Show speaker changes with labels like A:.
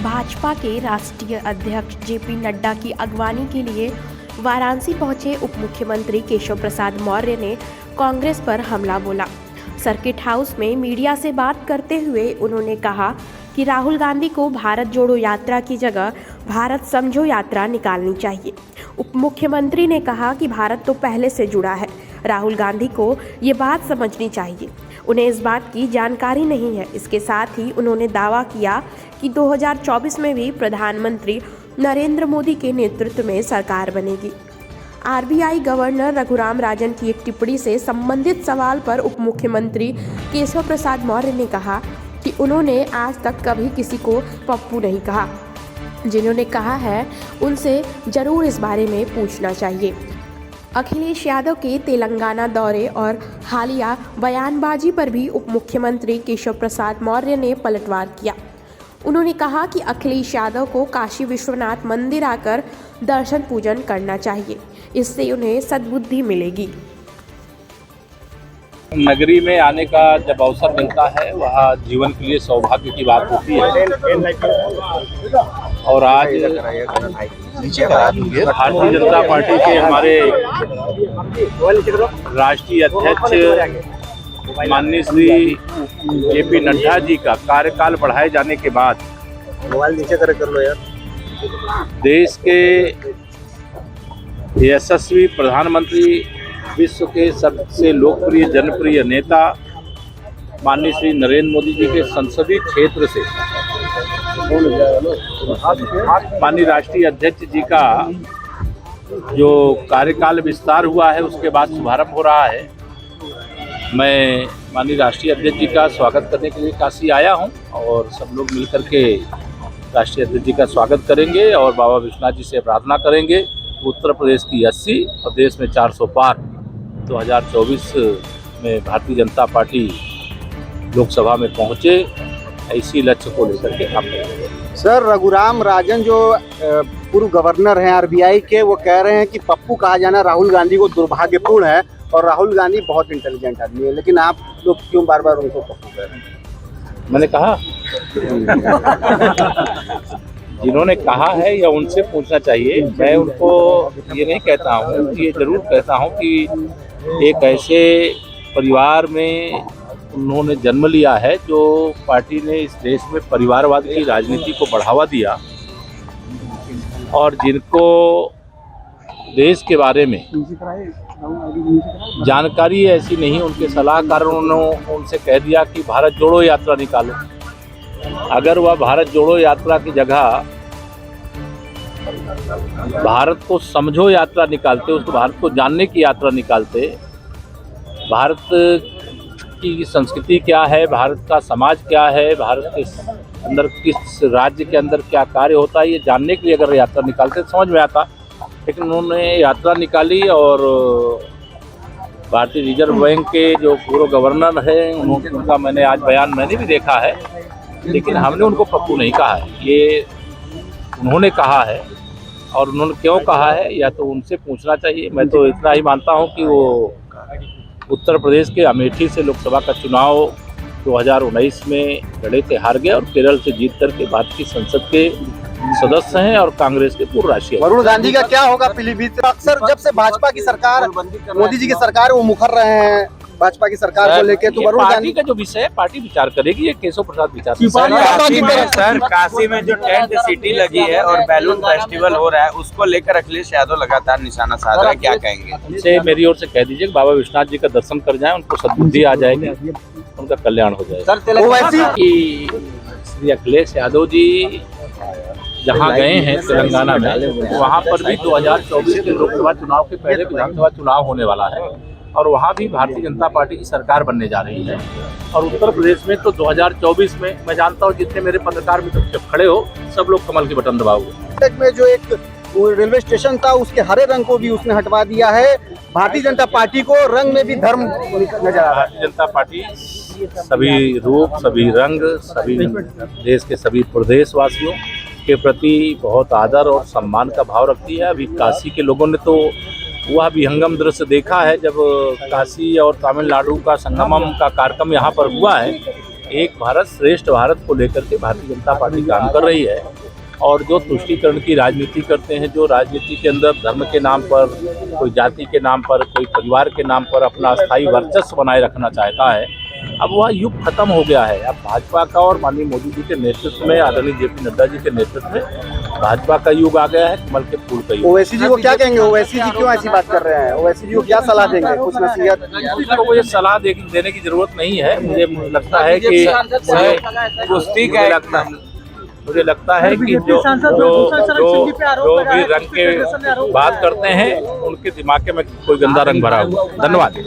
A: भाजपा के राष्ट्रीय अध्यक्ष जेपी नड्डा की अगवानी के लिए वाराणसी पहुंचे उप मुख्यमंत्री केशव प्रसाद मौर्य ने कांग्रेस पर हमला बोला। सर्किट हाउस में मीडिया से बात करते हुए उन्होंने कहा कि राहुल गांधी को भारत जोड़ो यात्रा की जगह भारत समझो यात्रा निकालनी चाहिए। उप मुख्यमंत्री ने कहा कि भारत तो पहले से जुड़ा है, राहुल गांधी को ये बात समझनी चाहिए, उन्हें इस बात की जानकारी नहीं है। इसके साथ ही उन्होंने दावा किया कि 2024 में भी प्रधानमंत्री नरेंद्र मोदी के नेतृत्व में सरकार बनेगी। आरबीआई गवर्नर रघुराम राजन की एक टिप्पणी से संबंधित सवाल पर उप मुख्यमंत्री केशव प्रसाद मौर्य ने कहा कि उन्होंने आज तक कभी किसी को पप्पू नहीं कहा। जिन्होंने कहा है उनसे जरूर इस बारे में पूछना चाहिए। अखिलेश यादव के तेलंगाना दौरे और हालिया बयानबाजी पर भी उप मुख्यमंत्री केशव प्रसाद मौर्य ने पलटवार किया। उन्होंने कहा कि अखिलेश यादव को काशी विश्वनाथ मंदिर आकर दर्शन पूजन करना चाहिए, इससे उन्हें सद्बुद्धि मिलेगी।
B: नगरी में आने का जब अवसर मिलता है वह जीवन के लिए सौभाग्य की बात होती है। और आज भारतीय जनता पार्टी के हमारे राष्ट्रीय अध्यक्ष माननीय श्री जेपी नड्डा जी का कार्यकाल बढ़ाए जाने के बाद देश के यशस्वी प्रधानमंत्री, विश्व के सबसे लोकप्रिय जनप्रिय नेता माननीय श्री नरेंद्र मोदी जी के संसदीय क्षेत्र से माननीय राष्ट्रीय अध्यक्ष जी का जो कार्यकाल विस्तार हुआ है उसके बाद शुभारंभ हो रहा है। मैं माननीय राष्ट्रीय अध्यक्ष जी का स्वागत करने के लिए काशी आया हूं और सब लोग मिलकर के राष्ट्रीय अध्यक्ष जी का स्वागत करेंगे और बाबा विश्वनाथ जी से प्रार्थना करेंगे। उत्तर प्रदेश की 80 और देश में 400 पार 2024 में भारतीय जनता पार्टी लोकसभा में पहुंचे, इसी लक्ष्य को लेकर के काम करेंगे।
C: सर, रघुराम राजन जो पूर्व गवर्नर हैं आरबीआई के, वो कह रहे हैं कि पप्पू कहा जाना राहुल गांधी को दुर्भाग्यपूर्ण है और राहुल गांधी बहुत इंटेलिजेंट आदमी है, लेकिन आप लोग क्यों बार बार उनको पप्पू कह रहे हैं?
B: मैंने कहा जिन्होंने कहा है या उनसे पूछना चाहिए। मैं उनको ये नहीं कहता हूँ, ये जरूर कहता हूँ कि एक ऐसे परिवार में उन्होंने जन्म लिया है जो पार्टी ने इस देश में परिवारवाद की राजनीति को बढ़ावा दिया और जिनको देश के बारे में जानकारी ऐसी नहीं, उनके सलाहकारों ने उनसे कह दिया कि भारत जोड़ो यात्रा निकालो। अगर वह भारत जोड़ो यात्रा की जगह भारत को समझो यात्रा निकालते, उसको भारत को जानने की यात्रा निकालते, भारत की संस्कृति क्या है, भारत का समाज क्या है, भारत के अंदर किस राज्य के अंदर क्या कार्य होता है, ये जानने के लिए अगर यात्रा निकालते तो समझ में आता। लेकिन उन्होंने यात्रा निकाली और भारतीय रिजर्व बैंक के जो पूर्व गवर्नर हैं उनका मैंने आज बयान मैंने भी देखा है, लेकिन हमने उनको पप्पू नहीं कहा है, ये उन्होंने कहा है। और उन्होंने क्यों कहा है या तो उनसे पूछना चाहिए। मैं तो इतना ही मानता हूं कि वो उत्तर प्रदेश के अमेठी से लोकसभा का चुनाव 2019 में लड़े थे, हार गए और केरल से जीत करके भारत की संसद के सदस्य हैं और कांग्रेस के पूर्व राष्ट्रीय।
C: वरुण गांधी का क्या होगा पीलीभीत? अक्सर जब से भाजपा की सरकार, मोदी जी की सरकार, वो मुखर रहे हैं भाजपा की सरकार को लेके, तो वरुण गांधी
B: का जो विषय है पार्टी विचार करेगी, ये केशव प्रसाद विचार।
D: सर, काशी में जो टेंट सिटी लगी है और बैलून फेस्टिवल हो रहा है, उसको लेकर अखिलेश यादव लगातार निशाना साध रहा है, क्या कहेंगे?
B: से मेरी ओर से कह दीजिए बाबा विश्वनाथ जी का दर्शन कर जाएं, उनको सद्बुद्धि आ जाएगी, उनका कल्याण हो जाएगा। श्री अखिलेश यादव जी जहाँ गए हैं तेलंगाना में, वहाँ पर भी 2024 के लोकसभा चुनाव के पहले विधानसभा चुनाव होने वाला है और वहाँ भी भारतीय जनता पार्टी की सरकार बनने जा रही है। और उत्तर प्रदेश में तो 2024 में मैं जानता हूँ जितने मेरे पत्रकार मित्र जब खड़े हो सब लोग कमल के बटन दबाओगे।
C: में जो एक रेलवे स्टेशन था उसके हरे रंग को भी उसने हटवा दिया है। भारतीय जनता पार्टी को रंग में भी धर्म नजर आ रहा है।
B: भारतीय जनता पार्टी सभी रूप, सभी रंग, सभी देश के सभी प्रदेशवासियों के प्रति बहुत आदर और सम्मान का भाव रखती है। अभी काशी के लोगों ने तो वह विहंगम दृश्य देखा है जब काशी और तमिलनाडु का संगमम का कार्यक्रम यहाँ पर हुआ है एक भारत श्रेष्ठ भारत को लेकर के भारतीय जनता पार्टी काम कर रही है। और जो तुष्टीकरण की राजनीति करते हैं, जो राजनीति के अंदर धर्म के नाम पर, कोई जाति के नाम पर, कोई परिवार के नाम पर अपना स्थायी वर्चस्व बनाए रखना चाहता है, अब वह युग खत्म हो गया है। अब भाजपा का और माननीय मोदी जी के नेतृत्व में, आदरणीय जेपी नड्डा जी के नेतृत्व में भाजपा का युग आ गया है, कमल के फूल का युग।
C: ओवैसी जी को क्या कहेंगे? ओवैसी जी क्यों ऐसी बात कर रहे हैं? ओवैसी जी को क्या सलाह देंगे? कुछ नसीहत?
B: तो मुझे सलाह देने की जरूरत नहीं है। मुझे लगता है कि मुझे लगता है कि जो भी रंग के बात करते हैं उनके दिमाग में कोई गंदा रंग भरा हुआ। धन्यवाद।